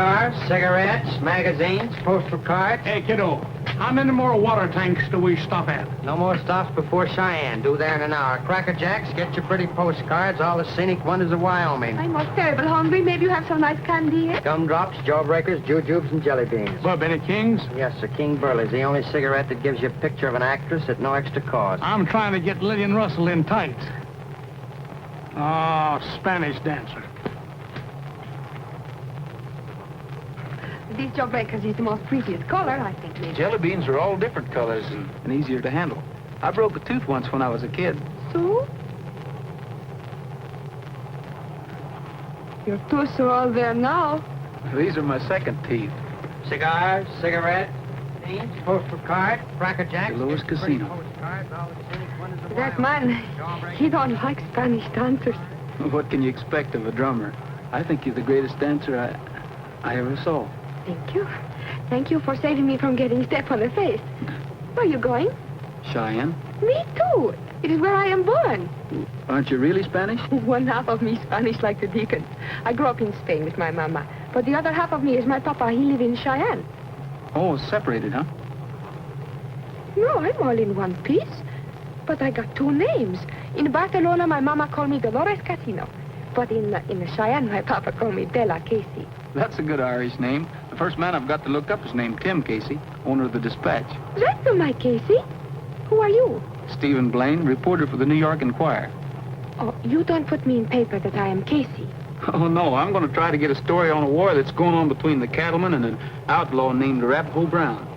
Cigars, cigarettes, magazines, postal cards. Hey, kiddo, how many more water tanks do we stop at? No more stops before Cheyenne. Due there in an hour. Cracker Jacks, get your pretty postcards, all the scenic wonders of Wyoming. I'm most terrible hungry. Maybe you have some nice candy here? Gumdrops, jawbreakers, jujubes, and jelly beans. Well, Benny King's? Yes, sir. King Burley's the only cigarette that gives you a picture of an actress at no extra cost. I'm trying to get Lillian Russell in tight. Oh, Spanish dancer. These jawbreakers is the most prettiest color, I think, maybe. Jelly beans are all different colors and easier to handle. I broke a tooth once when I was a kid. So? Your tooths are all there now. These are my second teeth. Cigars, cigarettes, postal card, Cracker Jacks. The lowest casino. Postcards, all the scenic wonders of That Wyoming. man, he don't like Spanish dancers. What can you expect of a drummer? I think you're the greatest dancer I ever saw. Thank you. Thank you for saving me from getting step on the face. Where are you going? Cheyenne? Me too. It is where I am born. Aren't you really Spanish? One half of me Spanish like the deacon. I grew up in Spain with my mama. But the other half of me is my papa. He live in Cheyenne. Oh, separated, huh? No, I'm all in one piece. But I got two names. In Barcelona, my mama called me Dolores Casino. But in Cheyenne, my papa called me Della Casey. That's a good Irish name. The first man I've got to look up is named Tim Casey, owner of the Dispatch. That's not my Casey. Who are you? Stephen Blaine, reporter for the New York Enquirer. Oh, you don't put me in paper that I am Casey. Oh, no, I'm going to try to get a story on a war that's going on between the cattlemen and an outlaw named Arapahoe Brown.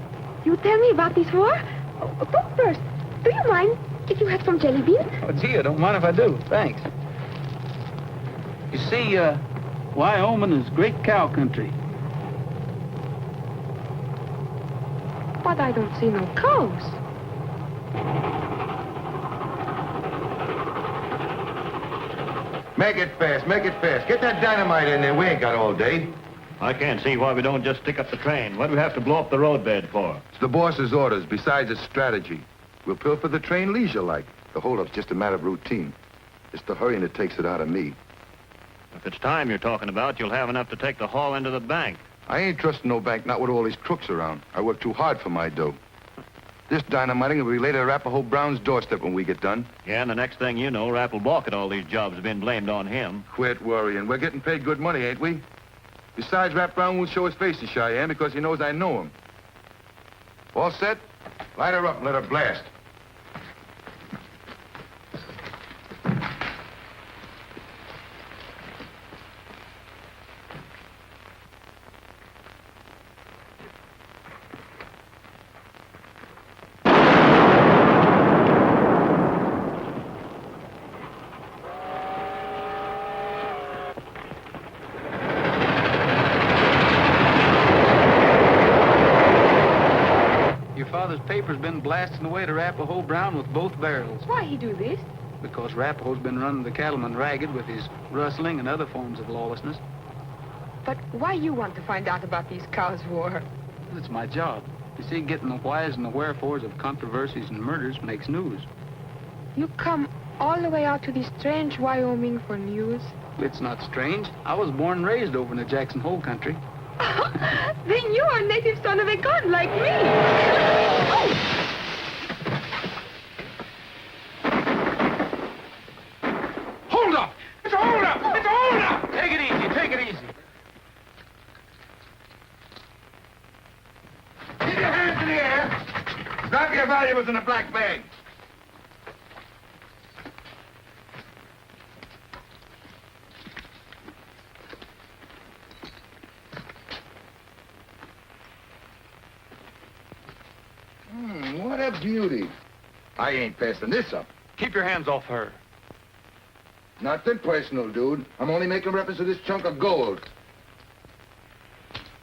You tell me about this war? Oh, but first, do you mind if you have some jelly beans? Oh, gee, I don't mind if I do. Thanks. You see, Wyoming is great cow country. But I don't see no cows. Make it fast, make it fast. Get that dynamite in there. We ain't got all day. I can't see why we don't just stick up the train. What do we have to blow up the roadbed for? It's the boss's orders. Besides, it's strategy. We'll pilfer the train leisure-like. The hold-up's just a matter of routine. It's the hurrying that takes it out of me. If it's time you're talking about, you'll have enough to take the haul into the bank. I ain't trusting no bank, not with all these crooks around. I work too hard for my dough. This dynamiting will be laid at Arapahoe Brown's doorstep when we get done. Yeah, and the next thing you know, Rapp will balk at all these jobs have been blamed on him. Quit worrying. We're getting paid good money, ain't we? Besides, Rapp Brown won't show his face to Cheyenne because he knows I know him. All set? Light her up and let her blast. Paper's been blasting away to Arapahoe Brown with both barrels. Why he do this? Because Arapahoe's been running the cattlemen ragged with his rustling and other forms of lawlessness. But why you want to find out about these cows' war? It's my job. You see, getting the whys and the wherefores of controversies and murders makes news. You come all the way out to this strange Wyoming for news? It's not strange. I was born and raised over in the Jackson Hole country. Then you are a native son of a gun like me. Oh. Hold up! It's a hold up! It's a hold up! Take it easy, take it easy. Keep your hands in the air. Drop your valuables in the black bag. What a beauty. I ain't passing this up. Keep your hands off her. Nothing personal, dude. I'm only making reference to this chunk of gold.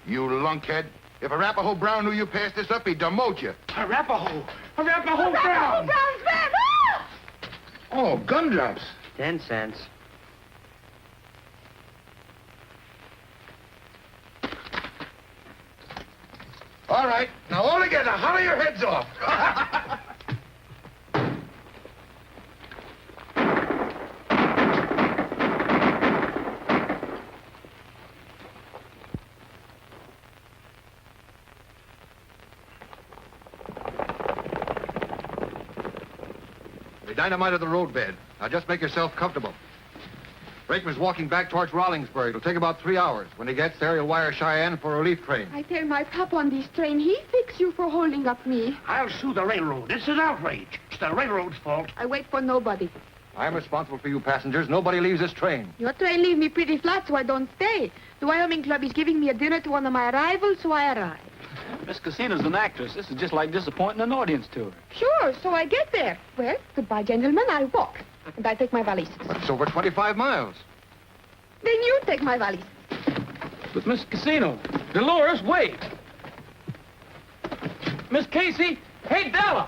You lunkhead. If Arapahoe Brown knew you passed this up, he'd demote you. Arapahoe! Arapahoe Arapahoe Brown! Brown's man! Ah! Oh, gumdrops. 10 cents. All right. Now, all together, holler your heads off. dynamited the roadbed. Now just make yourself comfortable. Brakeman's walking back towards Rollingsburg. It'll take about 3 hours. When he gets there, he'll wire Cheyenne for a relief train. I tell my papa on this train, he fix you for holding up me. I'll sue the railroad. This is outrage. It's the railroad's fault. I wait for nobody. I'm responsible for you passengers. Nobody leaves this train. Your train leave me pretty flat, so I don't stay. The Wyoming Club is giving me a dinner to one of my arrivals, so I arrive. Miss Casino's an actress. This is just like disappointing an audience to her. Sure, so I get there. Well, goodbye, gentlemen. I walk. And I take my valise. That's over 25 miles. Then you take my valise. But Miss Casino, Dolores, wait. Miss Casey, hey, Della.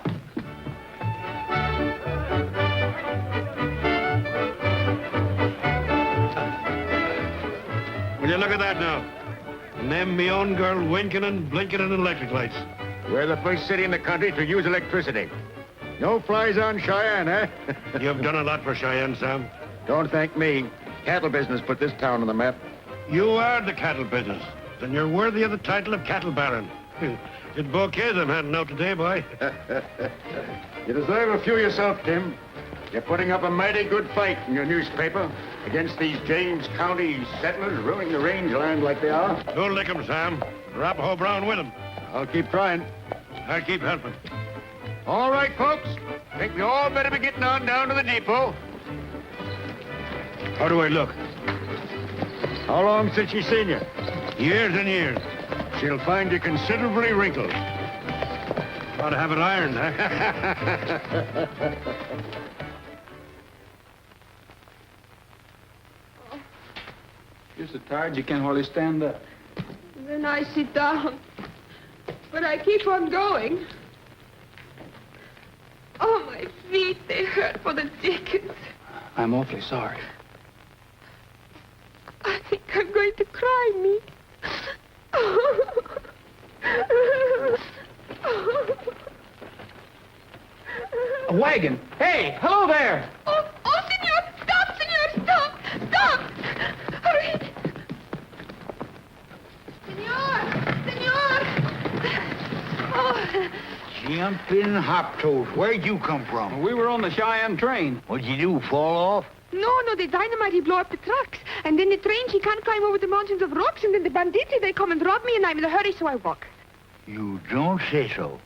Will you look at that now? And them me own girl winking and blinking in electric lights. We're the first city in the country to use electricity. No flies on Cheyenne, eh? You've done a lot for Cheyenne, Sam. Don't thank me. Cattle business put this town on the map. You are the cattle business. Then you're worthy of the title of cattle baron. Good bouquets I'm handing out today, boy. You deserve a few yourself, Tim. You're putting up a mighty good fight in your newspaper against these James County settlers ruining the rangeland like they are. Don't lick 'em, Sam. Arapaho Brown with 'em. I'll keep trying. I'll keep helping. All right, folks. Think we all better be getting on down to the depot. How do I look? How long since she's seen you? Years and years. She'll find you considerably wrinkled. Ought to have it ironed, huh? You're so tired you can't hardly stand up. Then I sit down. But I keep on going. Oh, my feet, they hurt for the dickens. I'm awfully sorry. I think I'm going to cry, me. A wagon. Hey, hello there. Oh, senor! Stop, senor! Stop! Stop! Hurry! Senor! Senor! Oh, Jumping hop toes. Where'd you come from? We were on the Cheyenne train. What'd you do, fall off? no, the dynamite, he blow up the trucks. And then the train, she can't climb over the mountains of rocks. And then the banditti, they come and rob me, and I'm in a hurry, so I walk. You don't say so.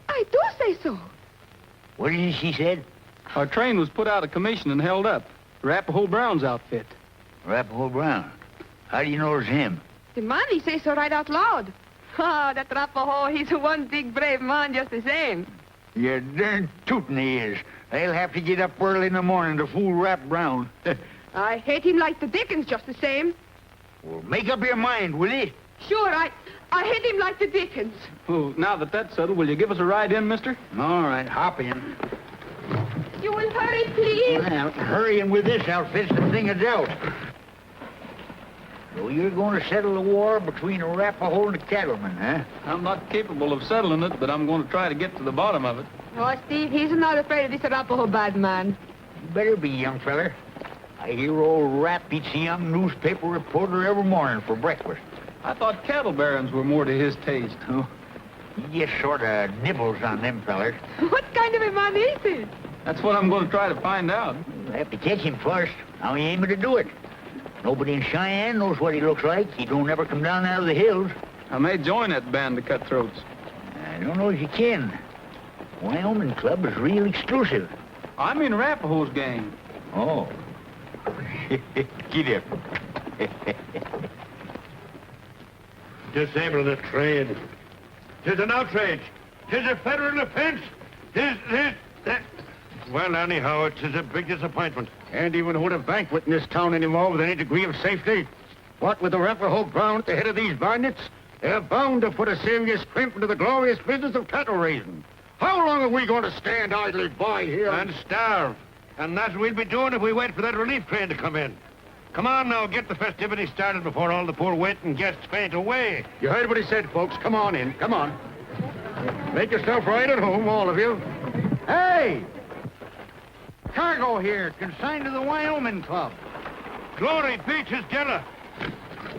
I do say so. What did she said? Our train was put out of commission and held up. Arapaho Brown's outfit. Arapaho Brown. How do you know it's him? The man, he says so right out loud. Ah, that Arapaho, he's one big brave man just the same. You're darn tootin' he is. They'll have to get up early in the morning to fool Rap Brown. I hate him like the dickens just the same. Well, make up your mind, will you? Sure, I hate him like the dickens. Oh, now that that's settled, will you give us a ride in, mister? All right, hop in. You will hurry, please. Well, hurrying with this outfit's the thing of doubt. So you're going to settle the war between Arapaho and the cattlemen, huh? I'm not capable of settling it, but I'm going to try to get to the bottom of it. Oh, Steve, he's not afraid of this Arapaho bad man. You better be, young feller. I hear old Rap eats a young newspaper reporter every morning for breakfast. I thought cattle barons were more to his taste. Oh, he just sort of nibbles on them fellers. What kind of a man is he? That's what I'm going to try to find out. We'll have to catch him first. How he aiming to do it? Nobody in Cheyenne knows what he looks like. He don't ever come down out of the hills. I may join that band of cutthroats. I don't know if you can. Wyoming Club is real exclusive. I'm in Arapaho's gang. Oh. Get up. Disabling the train. 'Tis an outrage. 'Tis a federal offense. 'Tis that. Well, anyhow, it is a big disappointment. Can't even hold a banquet in this town anymore with any degree of safety. What with the Arapaho Brown at the head of these bandits, they're bound to put a serious crimp into the glorious business of cattle raising. How long are we going to stand idly by here? And starve. And that's what we'll be doing if we wait for that relief train to come in. Come on now, get the festivities started before all the poor waiting guests faint away. You heard what he said, folks. Come on in. Come on. Make yourself right at home, all of you. Hey! Cargo here, consigned to the Wyoming Club. Glory beaches, Della.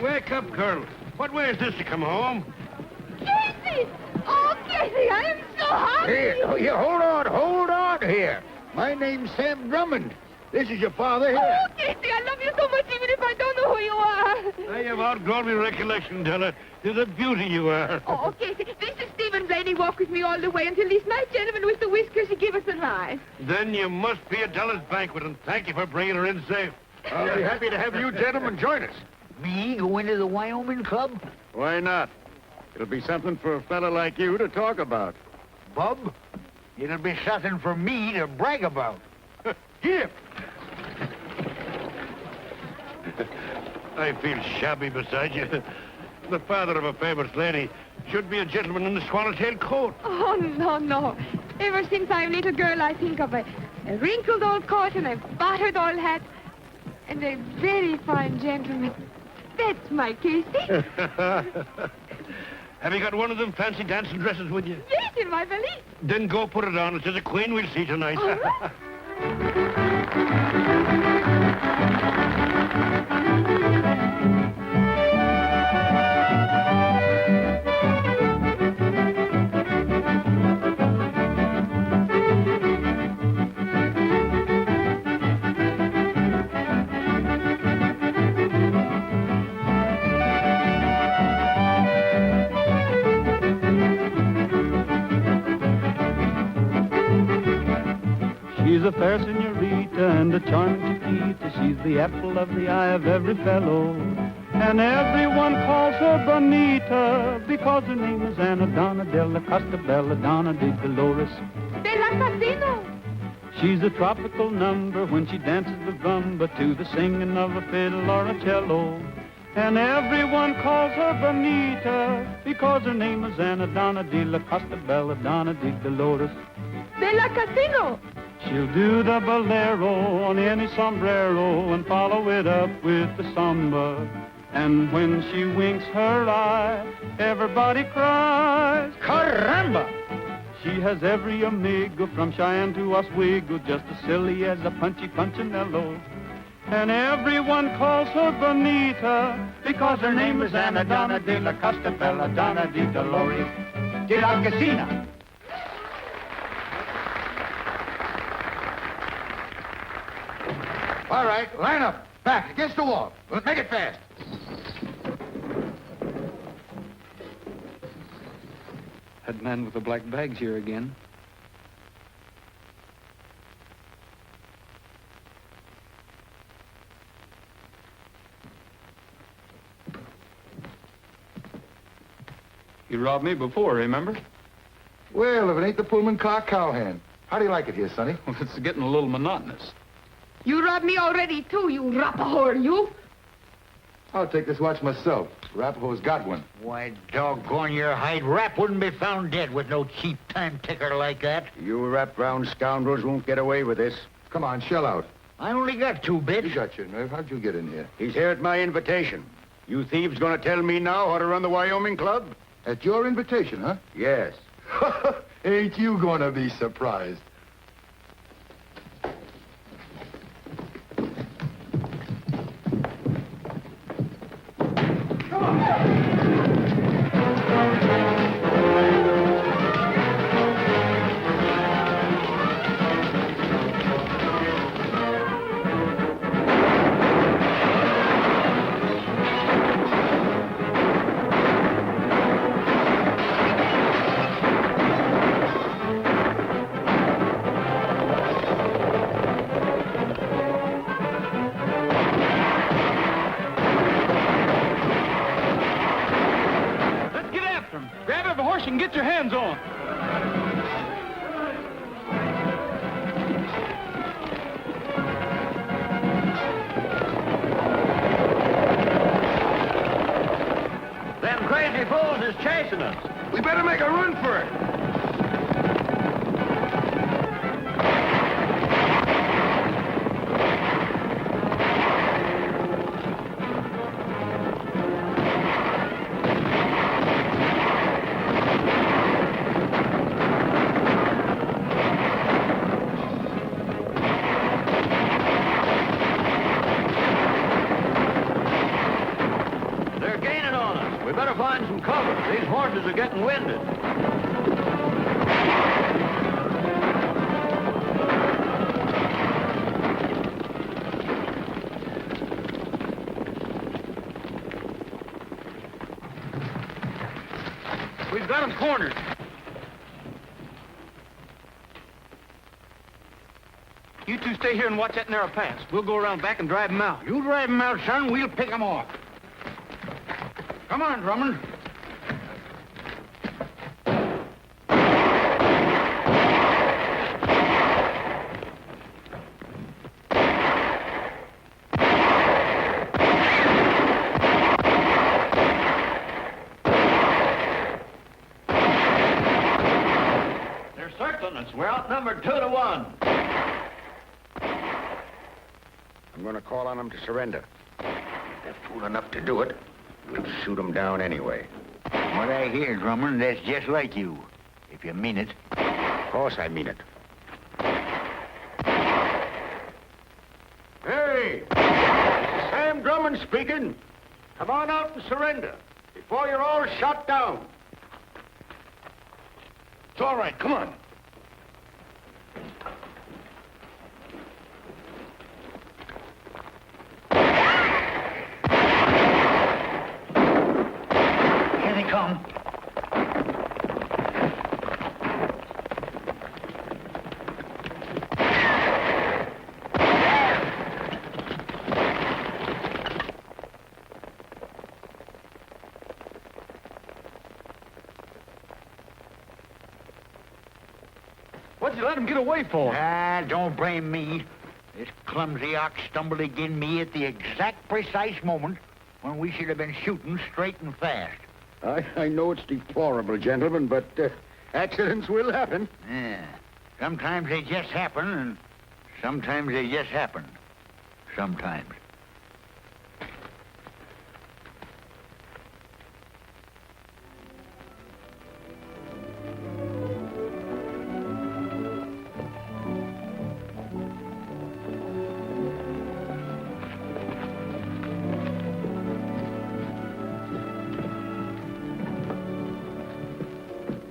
Wake up, girl. What way is this to come home? Casey! Oh, Casey, I am so hungry. Here, hold on here. My name's Sam Drummond. This is your father here. Oh, Casey, I love you so much even if I don't know who you are. I have outgrown my recollection, Della. You're the beauty you are. Oh, Casey, this is Stephen Blaney. Walk with me all the way until this nice gentleman with the whiskers he give us a ride. Then you must be at Della's banquet, and thank you for bringing her in safe. I'll be happy to have you gentlemen join us. Me go into the Wyoming Club? Why not? It'll be something for a fella like you to talk about. Bub, it'll be something for me to brag about. Here. I feel shabby beside you. The father of a famous lady should be a gentleman in a swallowtail coat. Oh, no, no. Ever since I'm a little girl, I think of a wrinkled old coat and a battered old hat and a very fine gentleman. That's my Casey. Have you got one of them fancy dancing dresses with you? Yes, in my valise. Then go put it on. It's as a queen we'll see tonight. All right. She's a fair senorita and a charming chiquita. She's the apple of the eye of every fellow. And everyone calls her Bonita because her name is Anna Donna de la Costa Bella Donna de Dolores. De la Casino. She's a tropical number when she dances the rumba to the singing of a fiddle or a cello. And everyone calls her Bonita because her name is Anna Donna de la Costa Bella Donna de Dolores. De la Casino. She'll do the bolero on any sombrero and follow it up with the samba. And when she winks her eye, everybody cries, Caramba! She has every amigo from Cheyenne to Oswego, just as silly as a punchy punchinello. And everyone calls her Bonita because her name is Anna Donna de la Costa Bella Donna de Dolores de la Casina. All right, line up. Back, against the wall. Let's make it fast. That man with the black bag's here again. You robbed me before, remember? Well, if it ain't the Pullman car cowhand. How do you like it here, Sonny? Well, it's getting a little monotonous. You robbed me already, too, you rapahore, you. I'll take this watch myself. Rapahoe's got one. Why, doggone your hide, Rap wouldn't be found dead with no cheap time ticker like that. You wrap-round scoundrels won't get away with this. Come on, shell out. I only got 2 bits. You got your nerve. How'd you get in here? He's here at my invitation. You thieves gonna tell me now how to run the Wyoming Club? At your invitation, huh? Yes. Ain't you gonna be surprised? And get your hands on. Them crazy fools is chasing us. We better make a run for it. Find some cover. These horses are getting winded. We've got them cornered. You two stay here and watch that narrow pass. We'll go around back and drive them out. You drive them out, son. We'll pick them off. Come on, Drummond. They're circling us. We're outnumbered 2-1. I'm going to call on them to surrender. If they're fool enough to do it, we'll shoot them down anyway. What I hear, Drummond, that's just like you. If you mean it. Of course I mean it. Hey! This is Sam Drummond speaking. Come on out and surrender before you're all shot down. It's all right. Come on. Here they come. What'd you let them get away for? Ah, don't blame me. This clumsy ox stumbled again me at the exact precise moment when we should have been shooting straight and fast. I know it's deplorable, gentlemen, but accidents will happen. Yeah. Sometimes they just happen, and sometimes they just happen. Sometimes.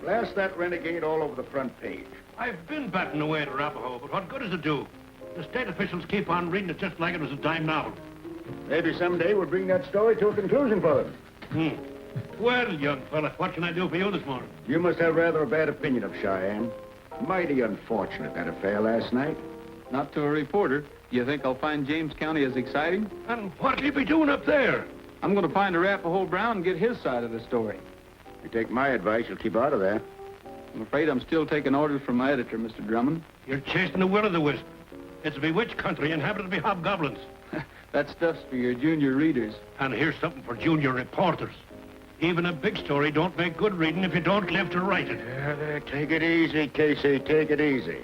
Blast that renegade all over the front page. I've been batting away at Arapahoe, but what good does it do? The state officials keep on reading it just like it was a dime novel. Maybe someday we'll bring that story to a conclusion for them. Well, young fella, what can I do for you this morning? You must have rather a bad opinion of Cheyenne. Mighty unfortunate, that affair last night. Not to a reporter. You think I'll find James County as exciting? And what'll you be doing up there? I'm going to find Arapahoe Brown and get his side of the story. If you take my advice, you'll keep out of there. I'm afraid I'm still taking orders from my editor, Mr. Drummond. You're chasing the will-o'-the-wisp. It's a bewitched country inhabited by hobgoblins. That stuff's for your junior readers. And here's something for junior reporters. Even a big story don't make good reading if you don't live to write it. Yeah, there, take it easy, Casey, take it easy.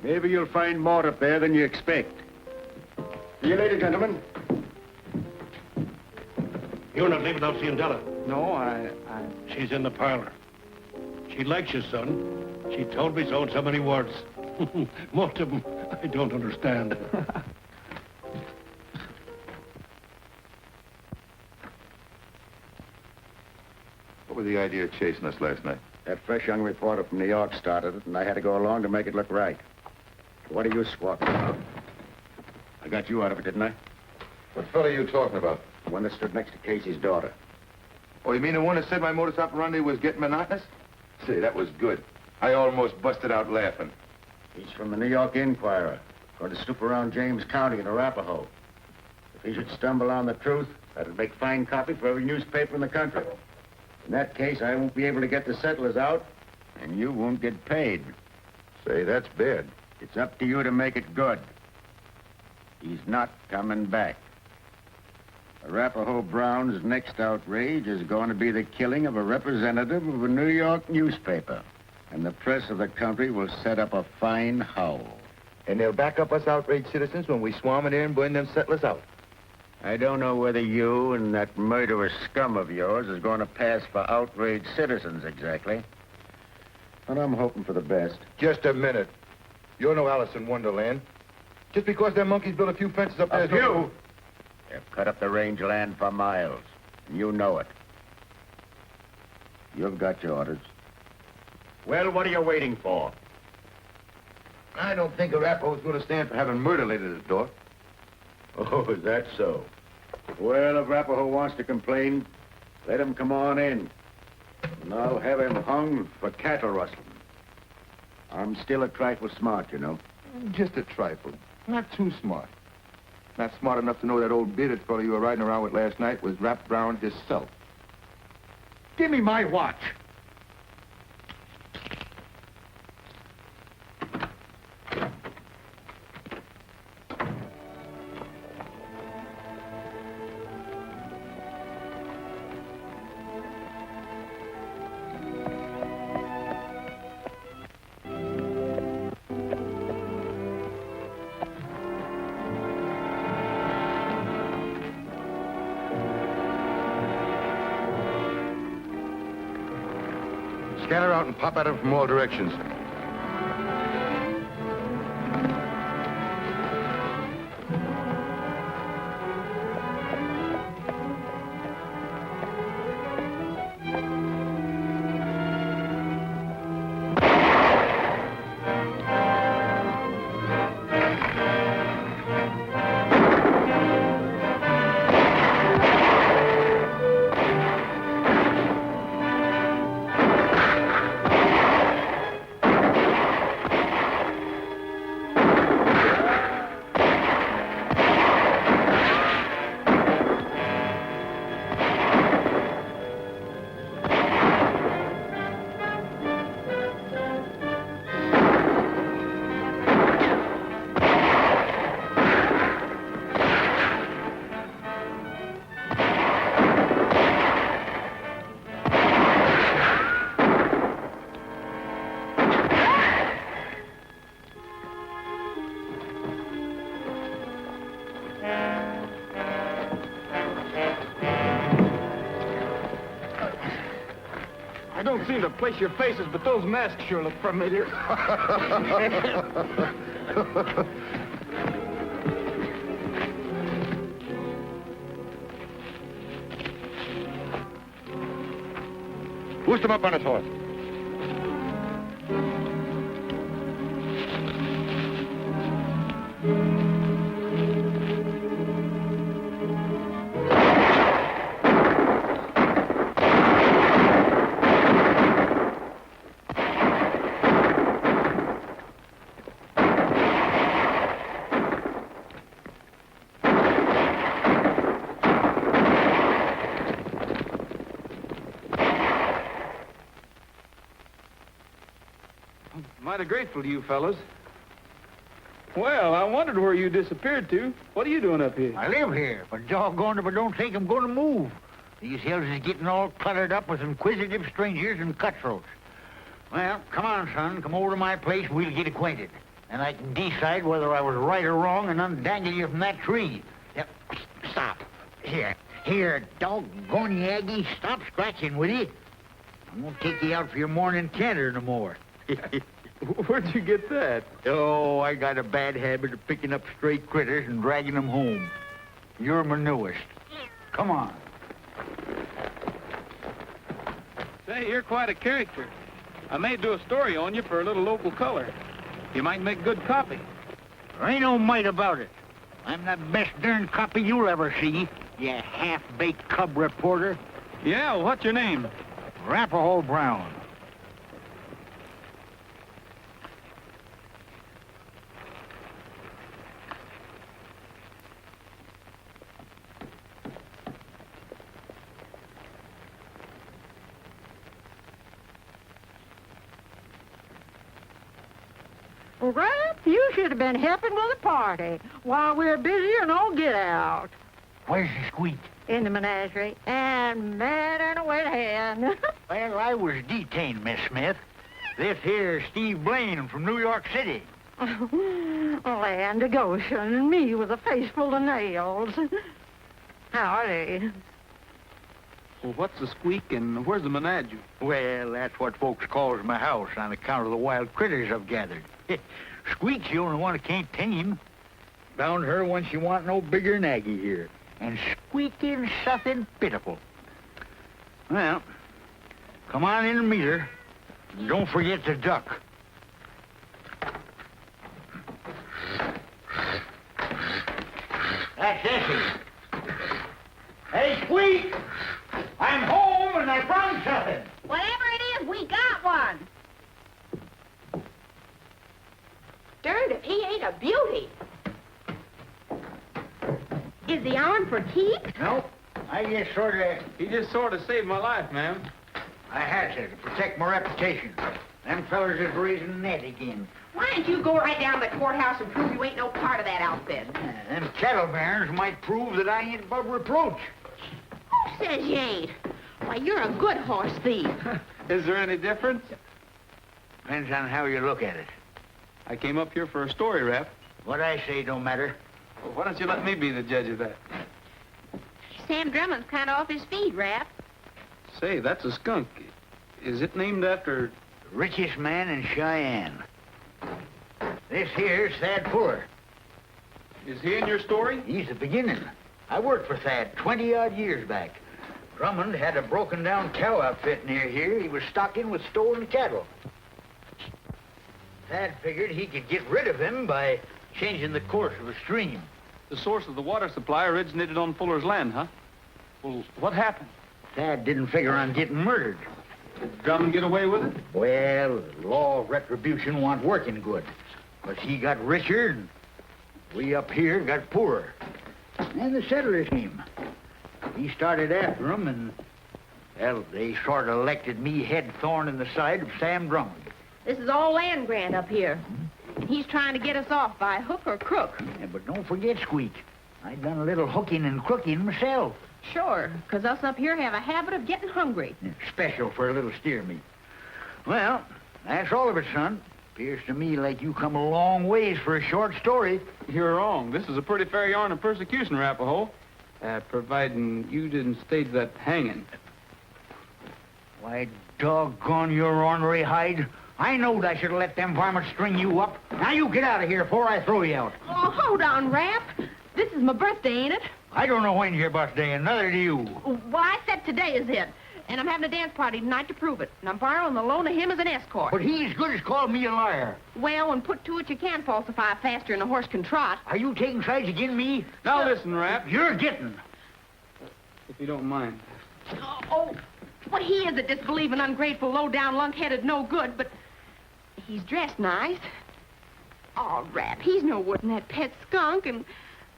Maybe you'll find more up there than you expect. See you later, gentlemen. You're not leaving out seeing Della. No, I... She's in the parlor. She likes you, son. She told me so in so many words. Most of them I don't understand. What was the idea of chasing us last night? That fresh young reporter from New York started it, and I had to go along to make it look right. What are you squawking about? I got you out of it, didn't I? What fella are you talking about? The one that stood next to Casey's daughter. Oh, you mean the one that said my modus operandi was getting monotonous? Say, that was good. I almost busted out laughing. He's from the New York Inquirer. Going to snoop around James County in Arapahoe. If he should stumble on the truth, that'd make fine copy for every newspaper in the country. In that case, I won't be able to get the settlers out, and you won't get paid. Say, that's bad. It's up to you to make it good. He's not coming back. Arapahoe Brown's next outrage is going to be the killing of a representative of a New York newspaper. And the press of the country will set up a fine howl. And they'll back up us outraged citizens when we swarm in there and burn them settlers out. I don't know whether you and that murderous scum of yours is going to pass for outraged citizens exactly. But I'm hoping for the best. Just a minute. You're no Alice in Wonderland. Just because them monkeys built a few fences up there... Of you! They've cut up the rangeland for miles, and you know it. You've got your orders. Well, what are you waiting for? I don't think Arapahoe's going to stand for having murder laid at his door. Oh, is that so? Well, if Arapahoe wants to complain, let him come on in. And I'll have him hung for cattle rustling. I'm still a trifle smart, you know. Just a trifle. Not too smart. Not smart enough to know that old bearded fellow you were riding around with last night was Rap Brown himself. Give me my watch. Scatter out and pop at him from all directions. I don't seem to place your faces, but those masks sure look familiar. Boost him up on his horse. Mighty grateful to you fellas. Well, I wondered where you disappeared to. What are you doing up here? I live here, but doggone if I don't think I'm going to move. These hills is getting all cluttered up with inquisitive strangers and cutthroats. Well, come on, son. Come over to my place and we'll get acquainted. And I can decide whether I was right or wrong and undangle you from that tree. Yep. Stop. Here, doggone you, Aggie. Stop scratching, will you? I won't take you out for your morning canter no more. Where'd you get that? Oh, I got a bad habit of picking up stray critters and dragging them home. You're my newest. Come on. Say, you're quite a character. I may do a story on you for a little local color. You might make good copy. There ain't no might about it. I'm the best darn copy you'll ever see, you half-baked cub reporter. Yeah, well, what's your name? Rapahoe Brown. Well, Rap, you should have been helping with the party while we're busy and all get out. Where's the squeak? In the menagerie, and mad and a wet hen. Well, I was detained, Miss Smith. This here's Steve Blaine from New York City. Land of Goshen, and me with a face full of nails. Howdy. Well, what's the squeak and where's the menagerie? Well, that's what folks calls my house on account of the wild critters I've gathered. Squeak's the only one that can't tame. Found her when she want no bigger than Aggie here. And squeaking something pitiful. Well, come on in and meet her. Don't forget the duck. That's Essie. Hey, Squeak! I'm home and I found something. Whatever it is, we got one. Darned if he ain't a beauty. Is he on for keeps? Nope. I just He just sort of saved my life, ma'am. I had to protect my reputation. Them fellers is raising net again. Why don't you go right down to the courthouse and prove you ain't no part of that outfit? Them cattle barons might prove that I ain't above reproach. Who says you ain't? Why, you're a good horse thief. Is there any difference? Depends on how you look at it. I came up here for a story, Rap. What I say don't matter. Well, why don't you let me be the judge of that? Sam Drummond's kind of off his feet, Rap. Say, that's a skunk. Is it named after... Richest man in Cheyenne. This here's Thad Fuller. Is he in your story? He's the beginning. I worked for Thad 20-odd years back. Drummond had a broken-down cow outfit near here. He was stocking with stolen cattle. Thad figured he could get rid of him by changing the course of a stream. The source of the water supply originated on Fuller's land, huh? Well, what happened? Thad didn't figure on getting murdered. Did Drummond get away with it? Well, the law of retribution wasn't working good. But he got richer, and we up here got poorer. And the settlers came. He started after 'em, and, well, they sort of elected me head thorn in the side of Sam Drummond. This is all land grant up here. He's trying to get us off by hook or crook. Yeah, but don't forget, Squeak. I done a little hooking and crooking myself. Sure, 'cause us up here have a habit of getting hungry. Yeah, special for a little steer meat. Well, that's all of it, son. Appears to me like you come a long ways for a short story. You're wrong. This is a pretty fair yarn of persecution, Rapahoe. Providing you didn't stage that hanging. Why, doggone your ornery hide. I knowed I should have let them varmints string you up. Now you get out of here before I throw you out. Oh, hold on, Rap. This is my birthday, ain't it? I don't know when's your birthday, and neither do you. Well, I said today is it. And I'm having a dance party tonight to prove it. And I'm borrowing the loan of him as an escort. But he as good as called me a liar. Well, when put to it, you can falsify faster than a horse can trot. Are you taking sides against me? Now listen, Rap. You're getting. If you don't mind. Oh, well, he is a disbelieving, ungrateful, low-down, lunk-headed, no good, but he's dressed nice. Oh, Rap, he's no worse than that pet skunk, and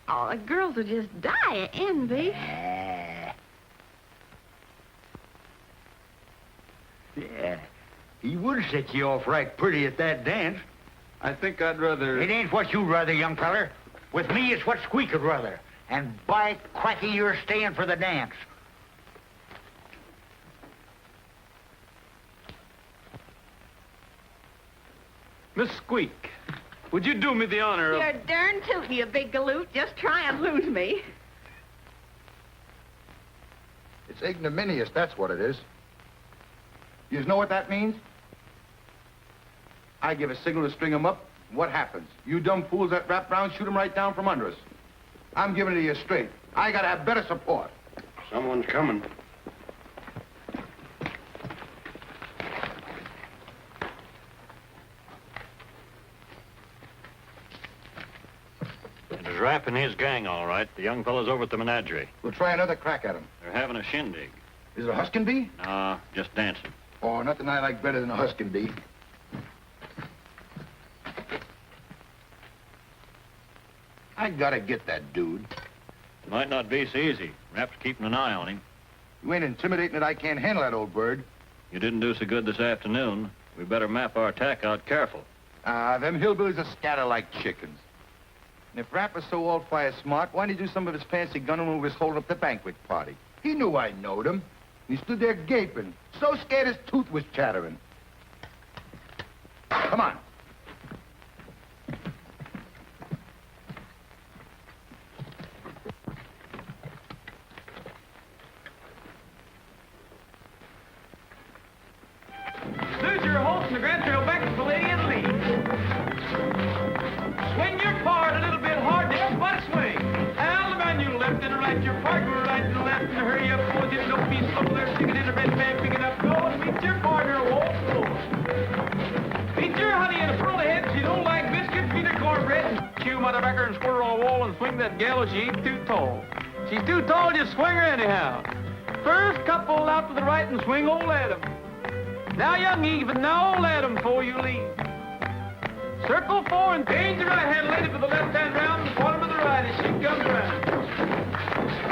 oh, the girls will just die of envy. Yeah, he would set you off right pretty at that dance. I think I'd rather... It ain't what you'd rather, young feller. With me, it's what Squeak would rather. And by cracky, you're staying for the dance. Miss Squeak, would you do me the honor of... You're darn tootin', you big galoot. Just try and lose me. It's ignominious, that's what it is. You know what that means? I give a signal to string 'em up. What happens? You dumb fools that wrap round, shoot 'em right down from under us. I'm giving it to you straight. I gotta have better support. Someone's coming. It's Rapp and his gang, all right. The young fellas over at the menagerie. We'll try another crack at 'em. They're having a shindig. Is it a huskin' bee? Nah, just dancing. Oh, nothing I like better than a huskin' bee. I gotta get that dude. Might not be so easy. Rapp's keeping an eye on him. You ain't intimidating that I can't handle that old bird. You didn't do so good this afternoon. We better map our attack out careful. Them hillbillies are scatter like chickens. And if Rapp was so all-fire smart, why didn't he do some of his fancy gunning when we was holding up the banquet party? He knew I knowed him. He stood there gaping, so scared his tooth was chattering. Come on. Lose your horse in the grand trail back to the lady in the lead. Swing your card a little bit hard, there, but swing. Al the manual left and right, your partner right and left, and hurry up, boys, if you don't be slow there, sticking in the red band, picking up, go, and meet your partner, walk forward. Meet your honey in a pearl ahead, she don't like biscuits, feed her cornbread, and chew motherfucker and squirt on the wall and swing that gal, she ain't too tall. She's too tall, just swing her anyhow. First couple out to the right and swing old Adam. Now, young Eve, now let 'em before you leave. Circle 4 and change the right hand lady for the left hand round and bottom of the right as she comes around.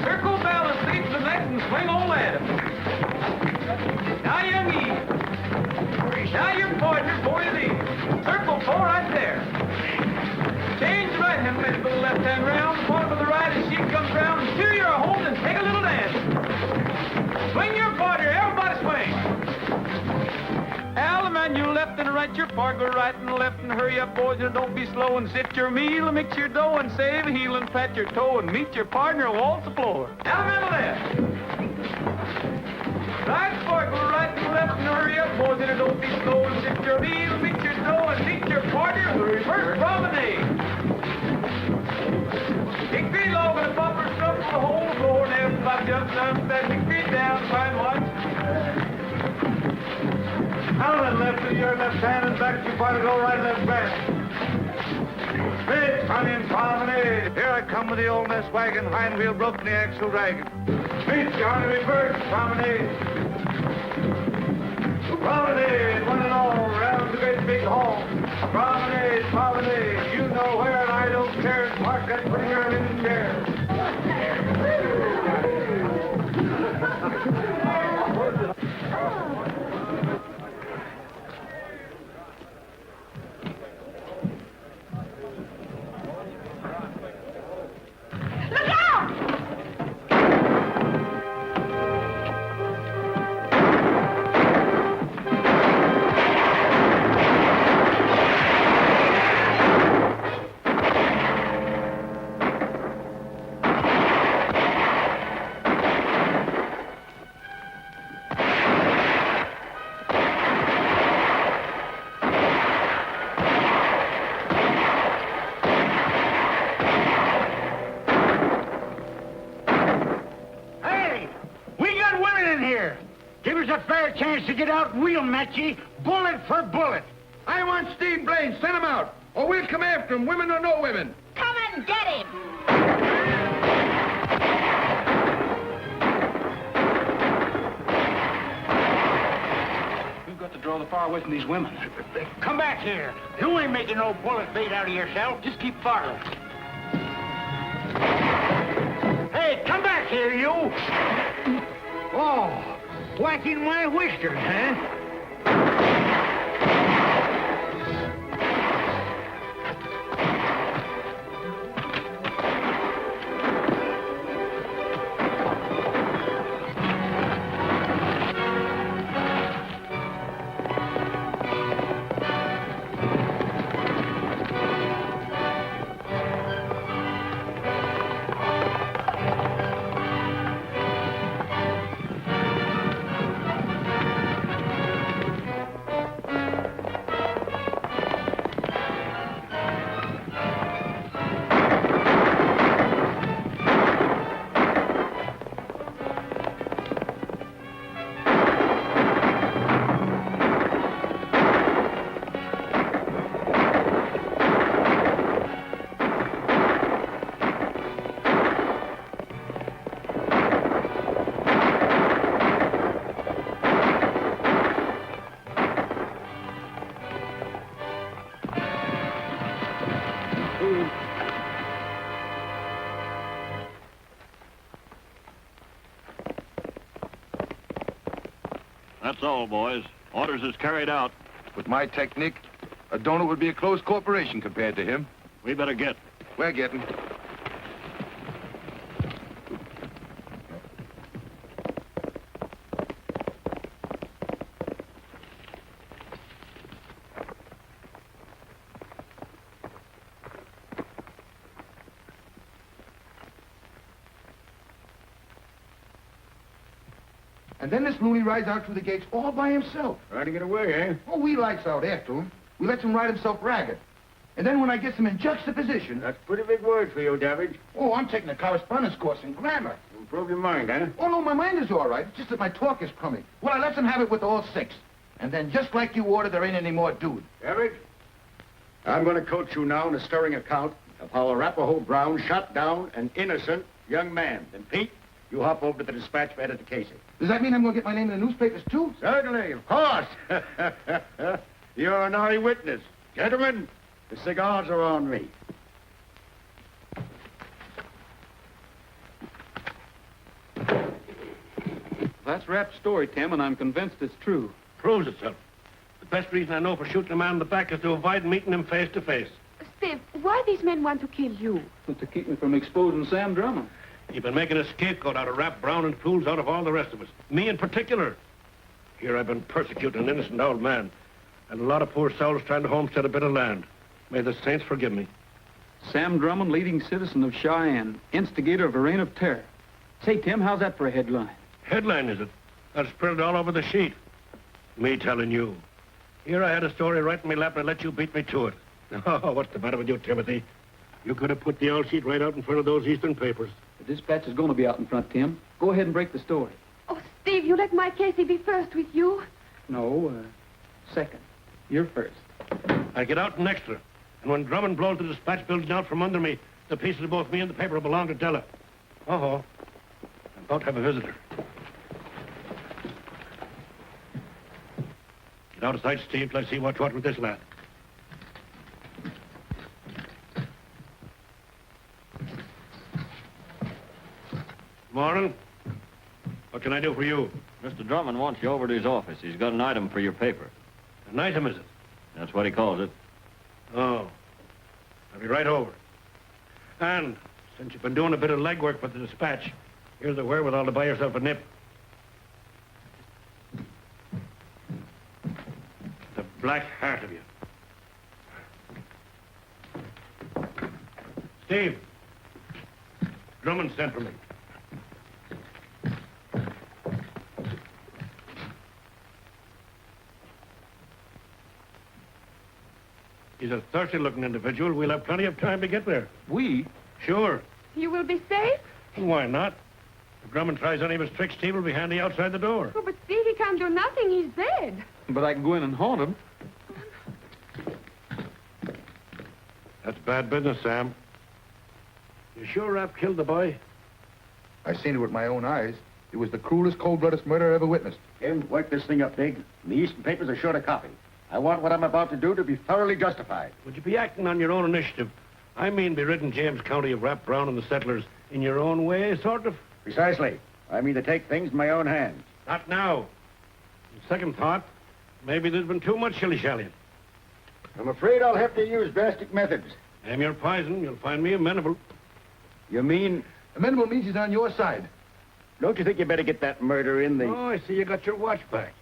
Circle balance, lead to the next and swing on Adam. Now, young Eve. Now your partner before you leave. Circle 4 right there. Change the right hand lady for the left hand round, bottom of the right as she comes around. Steer your home and take a little dance. Swing your partner, everybody swing. Al, the man, you left and right, your partner right and left, and hurry up, boys, and don't be slow, and sit your meal, and mix your dough, and save a heel, and pat your toe, and meet your partner, and waltz the floor. Al, man, left. Right, partner right and left, and hurry up, boys, and don't be slow, and sit your meal, and mix your dough, and meet your partner, and the reverse promenade. Hickory log and a bumper stump the whole floor, and everybody jumps up that hickory down, fine watch. Out and left with your left hand and back to your partner, go right, left, back. Spit, honey, and promenade. Here I come with the old mess wagon, hind wheel broken, the axle dragging. Spit, Johnny, reverse, promenade. Promenade, one and all, round the great big hall. Promenade, promenade, you know where, and I don't care. Mark that pretty girl in the chair. Chance to get out and we'll match ye, bullet for bullet. I want Steve Blaine. Send him out, or we'll come after him, women or no women. Come and get him. We've got to draw the fire away from these women. Come back here. You ain't making no bullet bait out of yourself. Just keep firing. Hey, come back here, you. Oh. Whacking my whiskers, huh? That's all, boys. Orders is carried out. With my technique, a donut would be a closed corporation compared to him. We better get. We're getting. And then this loony rides out through the gates all by himself. Trying to get away, eh? Oh, we lights out after him. We lets him ride himself ragged. And then when I gets him in juxtaposition... That's pretty big word for you, Davidge. Oh, I'm taking a correspondence course in grammar. Improve your mind, eh? Oh, no, my mind is all right. It's just that my talk is crummy. Well, I lets him have it with all six. And then just like you ordered, there ain't any more dude. Davidge, I'm going to coach you now in a stirring account of how Arapahoe Brown shot down an innocent young man. And Pete, You hop over to the dispatch for Editor Casey. Does that mean I'm going to get my name in the newspapers, too? Certainly, of course. You're an eyewitness. Gentlemen, the cigars are on me. That's Rap's story, Tim, and I'm convinced it's true. Proves itself. The best reason I know for shooting a man in the back is to avoid meeting him face to face. Steve, why these men want to kill you? But to keep me from exposing Sam Drummond. You've been making a scapegoat out of Rap Brown and fools out of all the rest of us. Me in particular. Here I've been persecuting an innocent old man. And a lot of poor souls trying to homestead a bit of land. May the saints forgive me. Sam Drummond, leading citizen of Cheyenne, instigator of a reign of terror. Say, Tim, how's that for a headline? Headline, is it? I'll spread it all over the sheet. Me telling you. Here I had a story right in my lap and I let you beat me to it. Oh, what's the matter with you, Timothy? You could have put the old sheet right out in front of those Eastern papers. The dispatch is going to be out in front, Tim. Go ahead and break the story. Oh, Steve, you let my Casey be first with you? No, second. You're first. I get out an extra. And when Drummond blows the dispatch building out from under me, the pieces of both me and the paper will belong to Della. Oh, I'm about to have a visitor. Get out of sight, Steve, till I see what's what with this lad. Morning. What can I do for you? Mr. Drummond wants you over to his office. He's got an item for your paper. An item, is it? That's what he calls it. Oh. I'll be right over. And since you've been doing a bit of legwork for the dispatch, here's the wherewithal to buy yourself a nip. The black heart of you. Steve. Drummond sent for me. He's a thirsty-looking individual. We'll have plenty of time to get there. We? Sure. You will be safe? Why not? If Drummond tries any of his tricks, Steve will be handy outside the door. Oh, but Steve, he can't do nothing. He's dead. But I can go in and haunt him. That's bad business, Sam. You sure Rap killed the boy? I seen it with my own eyes. It was the cruelest, cold-blooded murder I ever witnessed. Tim, work this thing up big. The Eastern papers are sure to copy. I want what I'm about to do to be thoroughly justified. Would you be acting on your own initiative? I mean be ridding James County of Rap Brown and the settlers in your own way, sort of? Precisely. I mean to take things in my own hands. Not now. On second thought, maybe there's been too much shilly-shallying. I'm afraid I'll have to use drastic methods. Am your poison, you'll find me amenable. You mean... Amenable means he's on your side. Don't you think you better get that murder in the... Oh, I see you got your watch back.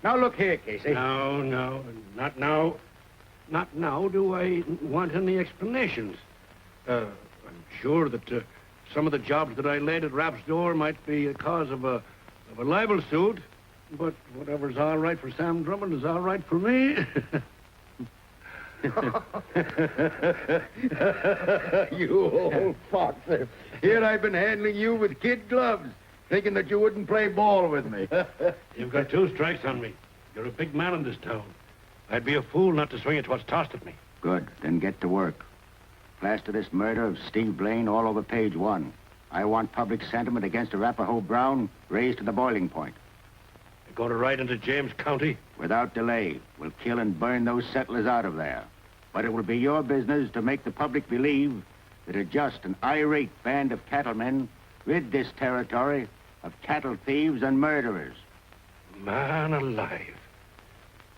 Now, look here, Casey. No, not now. Not now do I want any explanations. I'm sure that some of the jobs that I laid at Rap's door might be a cause of a libel suit, but whatever's all right for Sam Drummond is all right for me. You old fox. Here I've been handling you with kid gloves, thinking that you wouldn't play ball with me. You've got 2 strikes on me. You're a big man in this town. I'd be a fool not to swing at what's tossed at me. Good. Then get to work. Plaster this murder of Steve Blaine all over page 1. I want public sentiment against Arapahoe Brown raised to the boiling point. You're going to ride into James County? Without delay, we'll kill and burn those settlers out of there. But it will be your business to make the public believe that a just and irate band of cattlemen rid this territory of cattle thieves and murderers. Man alive.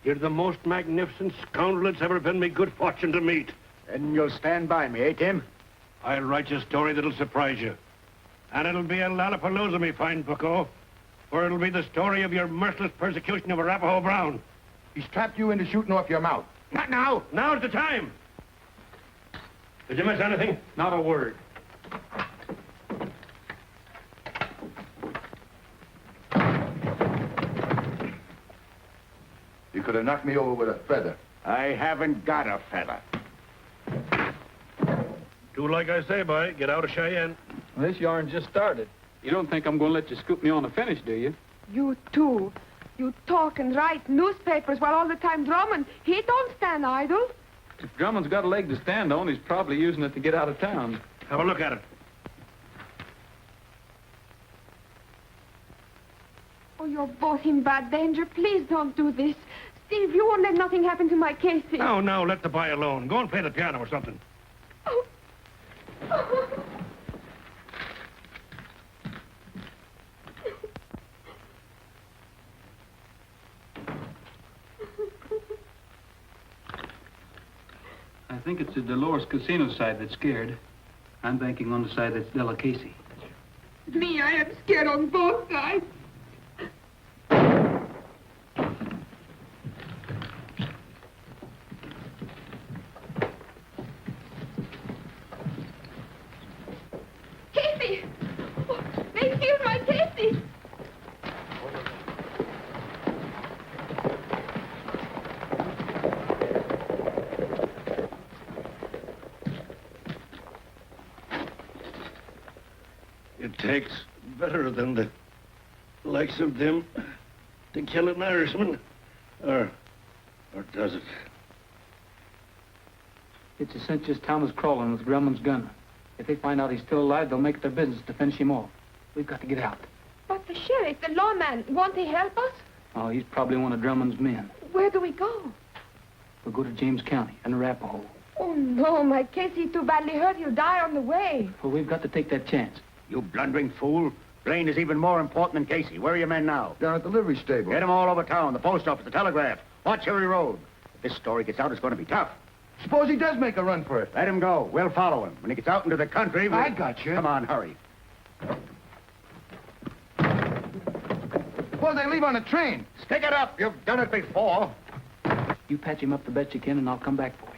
You're the most magnificent scoundrel it's ever been me good fortune to meet. And you'll stand by me, eh, Tim? I'll write you a story that'll surprise you. And it'll be a lollapalooza, me fine bucko. For it'll be the story of your merciless persecution of Arapahoe Brown. He's trapped you into shooting off your mouth. Not now. Now's the time. Did you miss anything? Not a word. You could have knocked me over with a feather. I haven't got a feather. Do like I say, boy. Get out of Cheyenne. Well, this yarn just started. You don't think I'm going to let you scoop me on the finish, do you? You too. You talk and write newspapers while all the time Drummond, he don't stand idle. If Drummond's got a leg to stand on, he's probably using it to get out of town. Have a look at it. Oh, you're both in bad danger. Please don't do this. Steve, you won't let nothing happen to my Casey. No, let the boy alone. Go and play the piano or something. Oh. I think it's the Dolores Casino side that's scared. I'm banking on the side that's Della Casey. Me, I am scared on both sides. Casey! Oh, they killed my Casey! It takes better than the likes of them to kill an Irishman. Or does it? It's a cinch just Thomas crawling with Grumman's gun. If they find out he's still alive, they'll make it their business to finish him off. We've got to get out. But the sheriff, the lawman, won't he help us? Oh, he's probably one of Drummond's men. Where do we go? We'll go to James County and Arapahoe. Oh, no, my Casey too badly hurt. He'll die on the way. Well, we've got to take that chance. You blundering fool. Blaine is even more important than Casey. Where are your men now? Down at the livery stable. Get them all over town, the post office, the telegraph. Watch every road. If this story gets out, it's going to be tough. Suppose he does make a run for it. Let him go. We'll follow him. When he gets out into the country, I got you. Come on, hurry. Suppose they leave on the train. Stick it up. You've done it before. You patch him up the best you can, and I'll come back for you.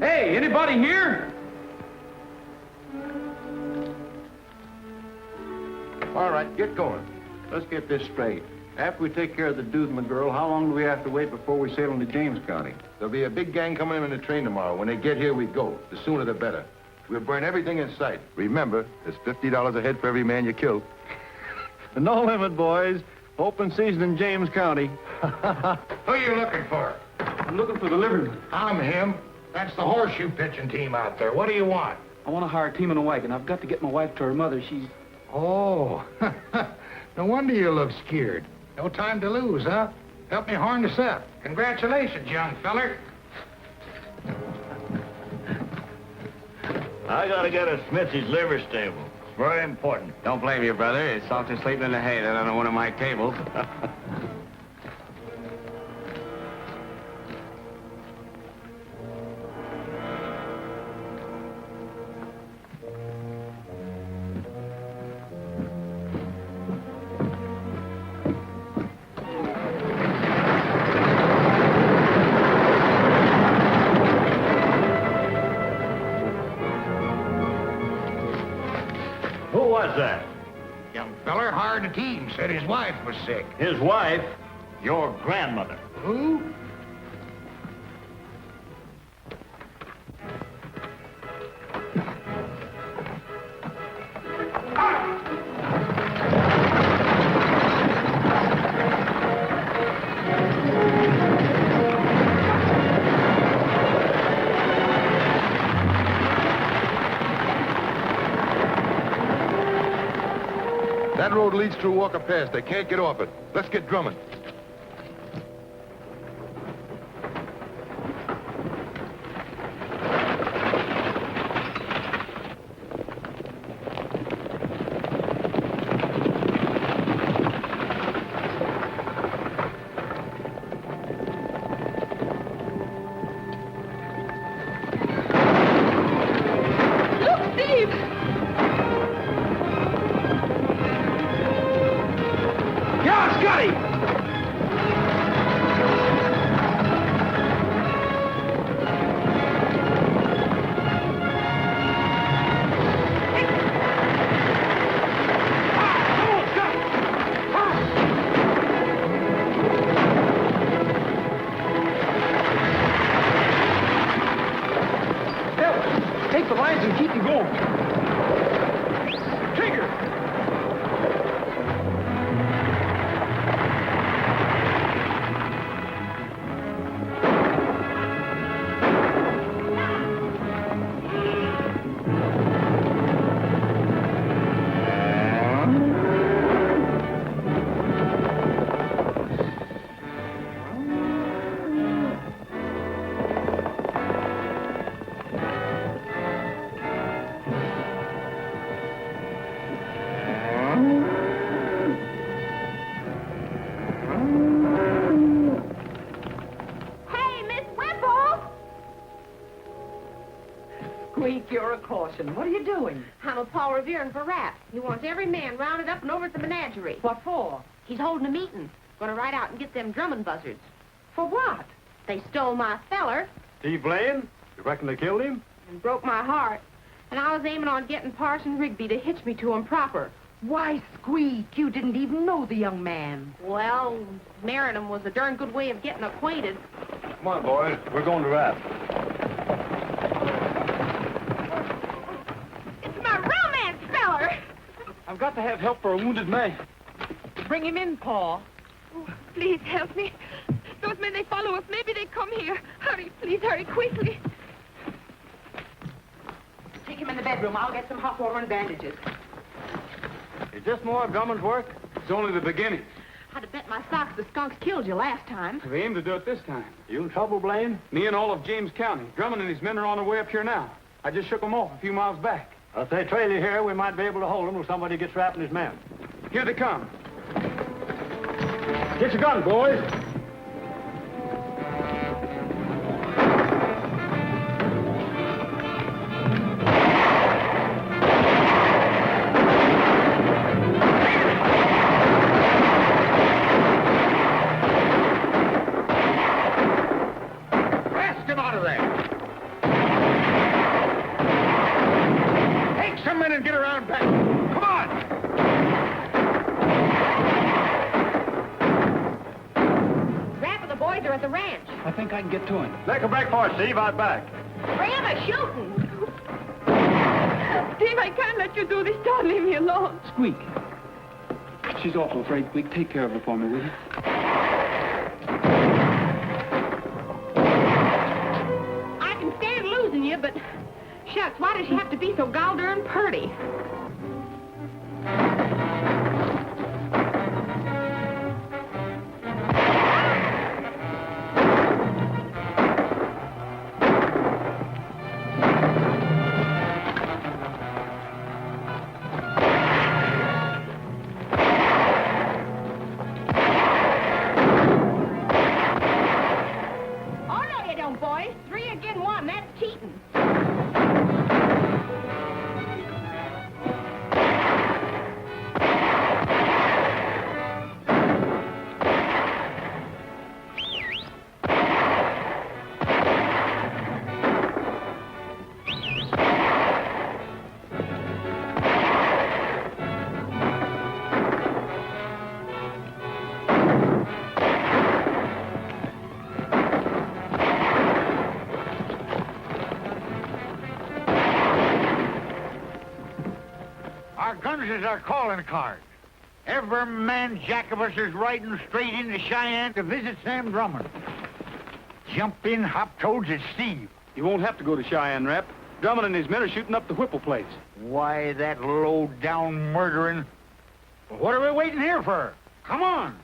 Hey, anybody here? All right, get going. Let's get this straight. After we take care of the dude and the girl, how long do we have to wait before we sail into James County? There'll be a big gang coming in the train tomorrow. When they get here, we go. The sooner the better. We'll burn everything in sight. Remember, there's $50 a head for every man you kill. No limit, boys. Open season in James County. Who are you looking for? I'm looking for the liveryman. I'm him. That's the horseshoe pitching team out there. What do you want? I want to hire a team and a wagon. I've got to get my wife to her mother. She's... Oh, no wonder you look scared. No time to lose, huh? Help me harness up. Congratulations, young feller. I gotta get a Smithy's liver stable. It's very important. Don't blame you, brother. It's soft sleeping in the hay that on one of my tables. Who was that? Young feller hired a team, said his wife was sick. His wife? Your grandmother. Who? That road leads through Walker Pass. They can't get off it. Let's get drumming. Look, Steve! Yeah, Scotty! boys, and keep them going. Trigger! Squeak, you're a caution. What are you doing? I'm a Paul Revere for Rap. He wants every man rounded up and over at the menagerie. What for? He's holding a meeting. Gonna ride out and get them drumming buzzards. For what? They stole my feller Steve Blaine? You reckon they killed him? and broke my heart. And I was aiming on getting Parson Rigby to hitch me to him proper. Why, Squeak, you didn't even know the young man. Well, marrying him was a darn good way of getting acquainted. Come on, boys. We're going to rap. It's my romance feller! I've got to have help for a wounded man. Bring him in, Paul. Oh, please help me. Those men, they follow us. Maybe they come here. Hurry, please, hurry, quickly. Take him in the bedroom. I'll get some hot water and bandages. Is this more of Drummond's work? It's only the beginning. I'd have bet my socks the skunks killed you last time. They aim to do it this time. You in trouble, Blaine? Me and all of James County. Drummond and his men are on their way up here now. I just shook them off a few miles back. If they trail you here, we might be able to hold them till somebody gets rapping his men. Here they come. Get your gun, boys. Blast him out of there! Take some men and get around back. Come on! Rap and the boys are at the ranch. I think I can get to him. Make a break for it, Steve. Out back. Graham is shooting. Steve, I can't let you do this. Don't leave me alone. Squeak. She's awful afraid. Squeak, take care of her for me, will you? I can stand losing you, but shucks, why does she have to be so gall darn purty? Oh, no, you don't, boys. 3 again 1, that's cheating. Our guns is our calling card. Every man jack of us is riding straight into Cheyenne to visit Sam Drummond. Jump in, hop toads, it's Steve. You won't have to go to Cheyenne, Rap. Drummond and his men are shooting up the Whipple place. Why, that low-down murdering. Well, what are we waiting here for? Come on.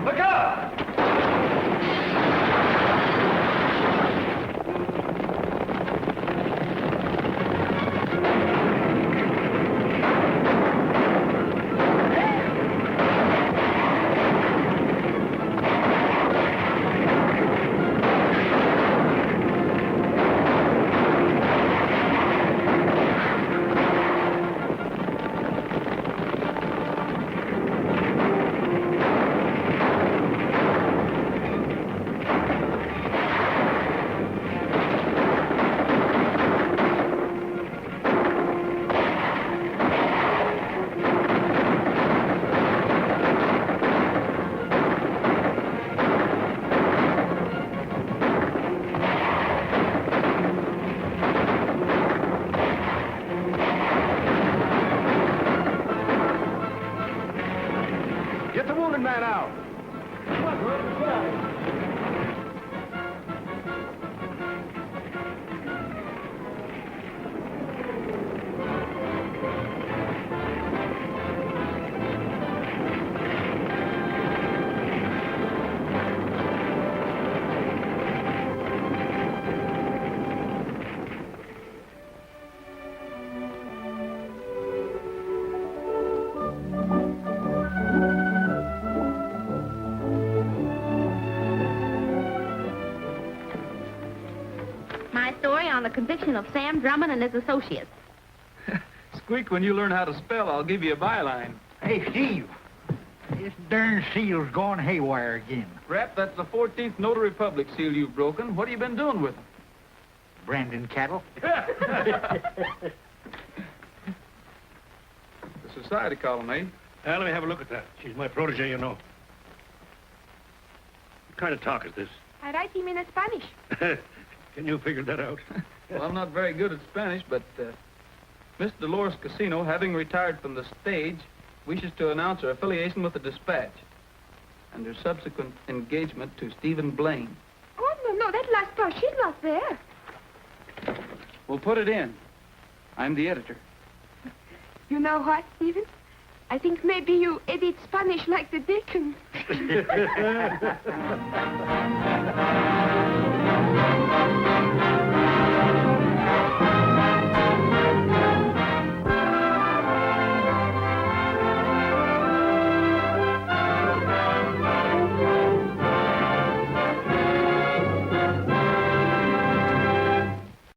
Look out! Get the wounded man out. My story on the conviction of Sam Drummond and his associates. Squeak, when you learn how to spell, I'll give you a byline. Hey, Steve. This darn seal's gone haywire again. Rap, that's the 14th Notary Public seal you've broken. What have you been doing with them? Brandon cattle. The society column, eh? Let me have a look at that. She's my protege, you know. What kind of talk is this? I write him in Spanish. Can you figure that out? Well, I'm not very good at Spanish, but Miss Dolores Casino, having retired from the stage, wishes to announce her affiliation with the Dispatch and her subsequent engagement to Stephen Blaine. Oh, no, that last part, she's not there. We'll put it in. I'm the editor. You know what, Stephen? I think maybe you edit Spanish like the Dickens.